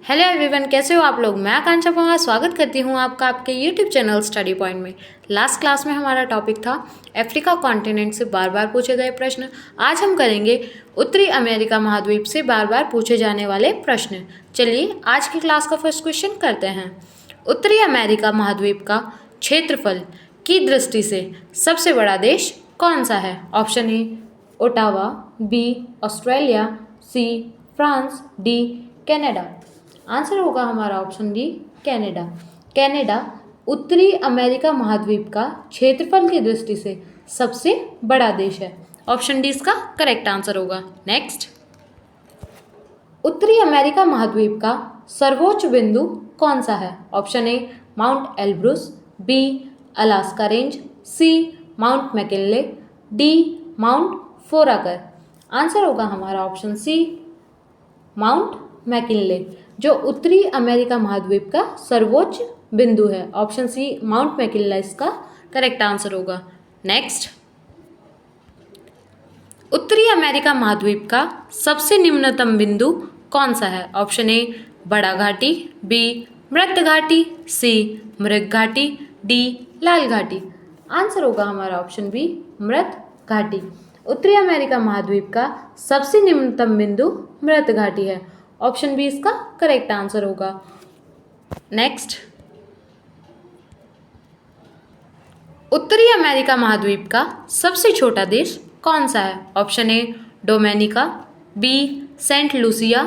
Hello everyone, कैसे हो आप लोग। मैं आकांक्षा पंगा स्वागत करती हूँ आपका आपके यूट्यूब चैनल स्टडी पॉइंट में। लास्ट क्लास में हमारा टॉपिक था अफ्रीका कॉन्टिनेंट से बार बार पूछे गए प्रश्न। आज हम करेंगे उत्तरी अमेरिका महाद्वीप से बार बार पूछे जाने वाले प्रश्न। चलिए आज की क्लास का फर्स्ट क्वेश्चन करते हैं। उत्तरी अमेरिका महाद्वीप का क्षेत्रफल की दृष्टि से सबसे बड़ा देश कौन सा है। Option A Ottawa, B Australia, C France, D Canada. Answer होगा हमारा ऑप्शन डी कनाडा। कनाडा उत्तरी अमेरिका महाद्वीप का क्षेत्रफल की दृष्टि से सबसे बड़ा देश है। ऑप्शन डी इसका करेक्ट आंसर होगा। नेक्स्ट, उत्तरी अमेरिका महाद्वीप का सर्वोच्च बिंदु कौन सा है। Option A mount Elbrus, B Alaska range, C mount McKinley, D mount Foraker. Answer होगा हमारा ऑप्शन सी माउंट मैकिनले, जो उत्तरी अमेरिका महाद्वीप का सर्वोच्च बिंदु है। ऑप्शन सी माउंट मैकिनले इसका करेक्ट आंसर होगा। नेक्स्ट, उत्तरी अमेरिका महाद्वीप का सबसे निम्नतम बिंदु कौन सा है। ऑप्शन ए बड़ा घाटी, बी मृत घाटी, सी मृग घाटी, डी लाल घाटी। आंसर होगा हमारा ऑप्शन बी मृत घाटी। उत्तरी अमेरिका महाद्वीप का सबसे निम्नतम बिंदु मृत घाटी है। ऑप्शन बी इसका करेक्ट आंसर होगा। नेक्स्ट, उत्तरी अमेरिका महाद्वीप का सबसे छोटा देश कौन सा है। Option A Dominica, B Saint Lucia,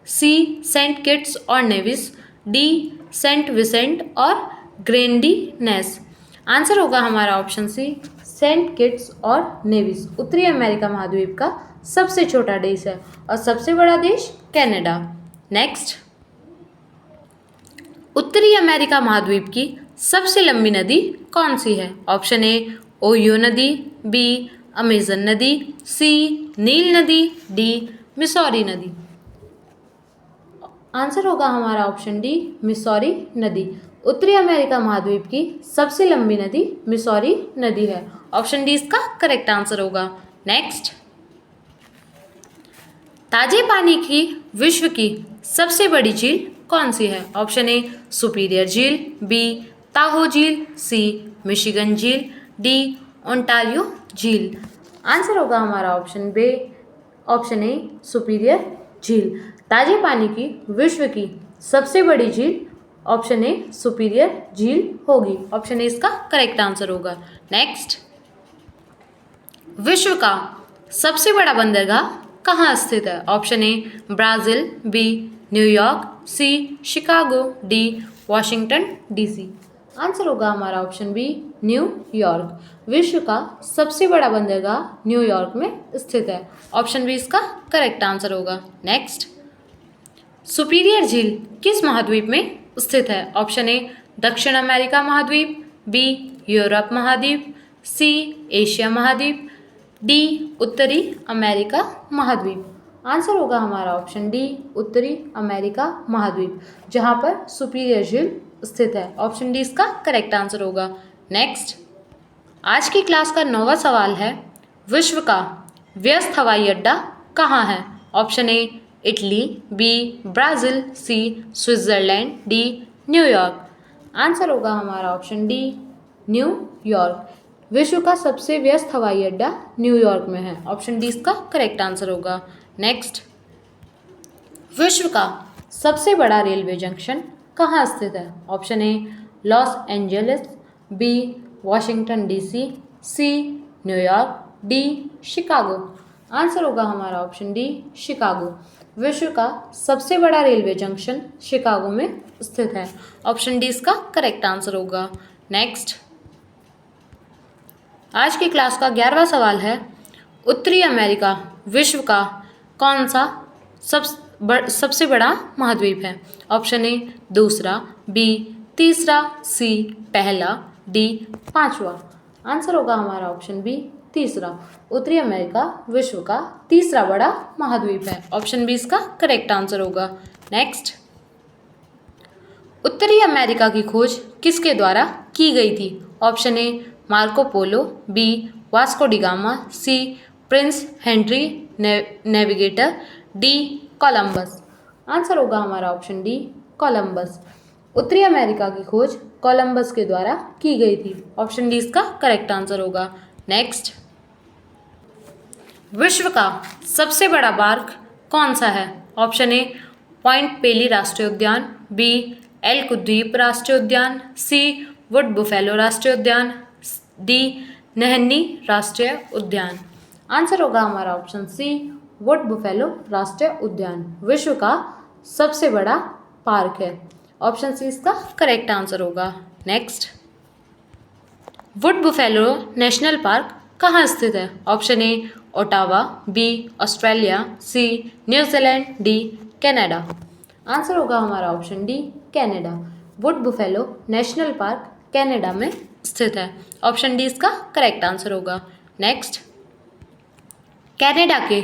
C Saint Kitts और नेविस, डी सेंट विसेंट और ग्रेनडिनेस। आंसर होगा हमारा ऑप्शन सी सेंट किट्स और नेविस उत्तरी अमेरिका महाद्वीप का सबसे छोटा देश है और सबसे बड़ा देश कनाडा। नेक्स्ट, उत्तरी अमेरिका महाद्वीप की सबसे लंबी नदी कौन सी है। ऑप्शन ए ओहियो नदी, बी अमेजन नदी, सी नील नदी, डी मिसौरी नदी। आंसर होगा हमारा ऑप्शन डी मिसौरी नदी। उत्तरी अमेरिका महाद्वीप की सबसे लंबी नदी मिसौरी नदी है। ऑप्शन डी इसका करेक्ट आंसर होगा। नेक्स्ट, ताजे पानी की विश्व की सबसे बड़ी झील कौन सी है। ऑप्शन ए सुपीरियर झील, बी ताहो झील, सी मिशिगन झील, डी ओंटारियो झील। आंसर होगा हमारा ऑप्शन ए सुपीरियर झील। ताजे पानी की विश्व की सबसे बड़ी झील ऑप्शन ए सुपीरियर झील होगी। ऑप्शन ए इसका करेक्ट आंसर होगा। नेक्स्ट, विश्व का सबसे बड़ा बंदरगाह कहाँ स्थित है। Option A Brazil, B New York, C Chicago, D Washington DC. Answer होगा हमारा ऑप्शन बी न्यूयॉर्क। विश्व का सबसे बड़ा बंदरगाह न्यूयॉर्क में स्थित है। ऑप्शन बी इसका करेक्ट आंसर होगा। नेक्स्ट, सुपीरियर झील किस महाद्वीप में स्थित है। ऑप्शन ए दक्षिण अमेरिका महाद्वीप, बी यूरोप महाद्वीप, सी एशिया महाद्वीप, डी उत्तरी अमेरिका महाद्वीप। आंसर होगा हमारा ऑप्शन डी उत्तरी अमेरिका महाद्वीप, जहां पर सुपीरियर झील स्थित है। ऑप्शन डी इसका करेक्ट आंसर होगा। नेक्स्ट, आज की क्लास का 9वां सवाल है, विश्व का व्यस्त हवाई अड्डा कहाँ है। Option A Italy, B Brazil, C Switzerland, D New York. Answer होगा हमारा ऑप्शन डी न्यूयॉर्क। विश्व का सबसे व्यस्त हवाई अड्डा न्यूयॉर्क में है। ऑप्शन डी इसका करेक्ट आंसर होगा। नेक्स्ट, विश्व का सबसे बड़ा रेलवे जंक्शन कहाँ स्थित है। Option A Los Angeles, B Washington DC, C New York, D Chicago. Answer होगा हमारा ऑप्शन डी शिकागो। विश्व का सबसे बड़ा रेलवे जंक्शन शिकागो में स्थित है। ऑप्शन डी इसका करेक्ट आंसर होगा। नेक्स्ट, आज की क्लास का 11वां सवाल है, उत्तरी अमेरिका विश्व का कौन सा सबसे बड़ा महाद्वीप है। ऑप्शन ए दूसरा, बी तीसरा, सी पहला, डी पांचवा। आंसर होगा हमारा ऑप्शन बी तीसरा। उत्तरी अमेरिका विश्व का तीसरा बड़ा महाद्वीप है। ऑप्शन बी इसका करेक्ट आंसर होगा। नेक्स्ट, उत्तरी अमेरिका की खोज किसके द्वारा की गई थी। Option A Marco Polo, B Vasco da Gama, C Prince Henry navigator, D Columbus. Answer होगा हमारा ऑप्शन डी कोलंबस। उत्तरी अमेरिका की खोज कोलंबस के द्वारा की गई थी। ऑप्शन डी इसका करेक्ट आंसर होगा। नेक्स्ट, विश्व का सबसे बड़ा पार्क कौन सा है? ऑप्शन ए पॉइंट पेली राष्ट्रीय उद्यान, बी एल्क द्वीप राष्ट्रीय उद्यान, सी वुड बुफेलो राष्ट्रीय उद्यान, डी नहन्नी राष्ट्रीय उद्यान। आंसर होगा हमारा ऑप्शन सी वुड बुफेलो राष्ट्रीय उद्यान विश्व का सबसे बड़ा पार्क है। ऑप्शन सी इसका करेक्ट आंसर होगा। Next, wood buffalo national park कहाँ स्थित है? Option A Ottawa, B Australia, C New Zealand, D Canada. Answer होगा हमारा option D Canada. Wood buffalo national park Canada में स्थित है। ऑप्शन डी इसका करेक्ट आंसर होगा। नेक्स्ट, कनाडा के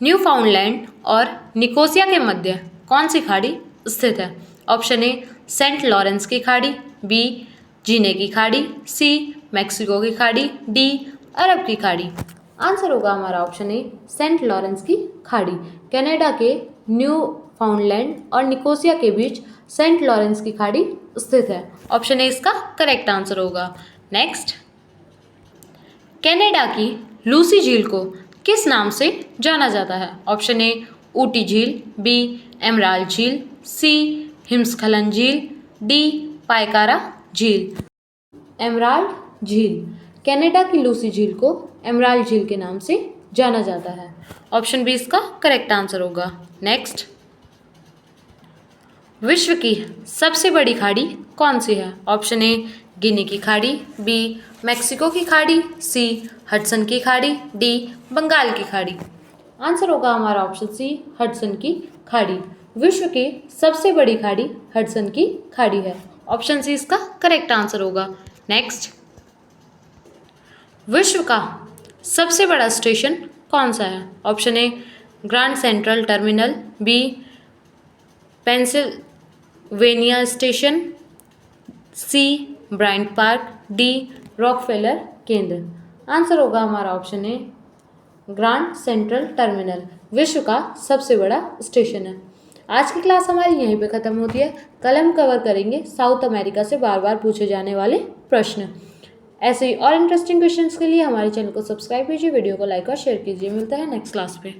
न्यू फाउंडलैंड और निकोसिया के मध्य कौन सी खाड़ी स्थित है? ऑप्शन ए सेंट लॉरेंस की खाड़ी, बी जीने की खाड़ी, सी मैक्सिको की खाड़ी, डी अरब की खाड़ी। आंसर होगा हमारा ऑप्शन ए सेंट लॉरेंस की खाड़ी। कनाडा के न्यू फाउंडलैंड और निकोसिया के बीच सेंट लॉरेंस की खाड़ी स्थित है। ऑप्शन ए इसका करेक्ट आंसर होगा। नेक्स्ट, कनाडा की लूसी झील को किस नाम से जाना जाता है? ऑप्शन ए ऊटी झील, बी एमराल्ड झील, सी हिमस्खलन झील, डी पायकारा झील। एमराल्ड झील, कनाडा की लूसी झील को एमराल्ड झील के नाम से जाना जाता है। ऑप्शन बी इसका करेक्ट आंसर होगा। नेक्स्ट, विश्व की सबसे बड़ी खाड़ी कौन सी है? ऑप्शन ए गिनी की खाड़ी, बी मैक्सिको की खाड़ी, सी हडसन की खाड़ी, डी बंगाल की खाड़ी। आंसर होगा हमारा ऑप्शन सी हडसन की खाड़ी। विश्व की सबसे बड़ी खाड़ी हडसन की खाड़ी है। ऑप्शन सी इसका करेक्ट आंसर होगा। नेक्स्ट, विश्व का सबसे बड़ा स्टेशन कौन सा है? Option A Grand Central Terminal, B Pennsylvania Station, C Bryant Park, D Rockefeller केंद्र। आंसर होगा हमारा option A Grand Central Terminal विश्व का सबसे बड़ा स्टेशन है। आज की क्लास हमारी यहीं पे ख़त्म होती है। कल हम कवर करेंगे साउथ अमेरिका से बार बार पूछे जाने वाले प्रश्न। ऐसे ही और इंटरेस्टिंग क्वेश्चंस के लिए हमारे चैनल को सब्सक्राइब कीजिए, वीडियो को लाइक और शेयर कीजिए। मिलता है नेक्स्ट क्लास पे।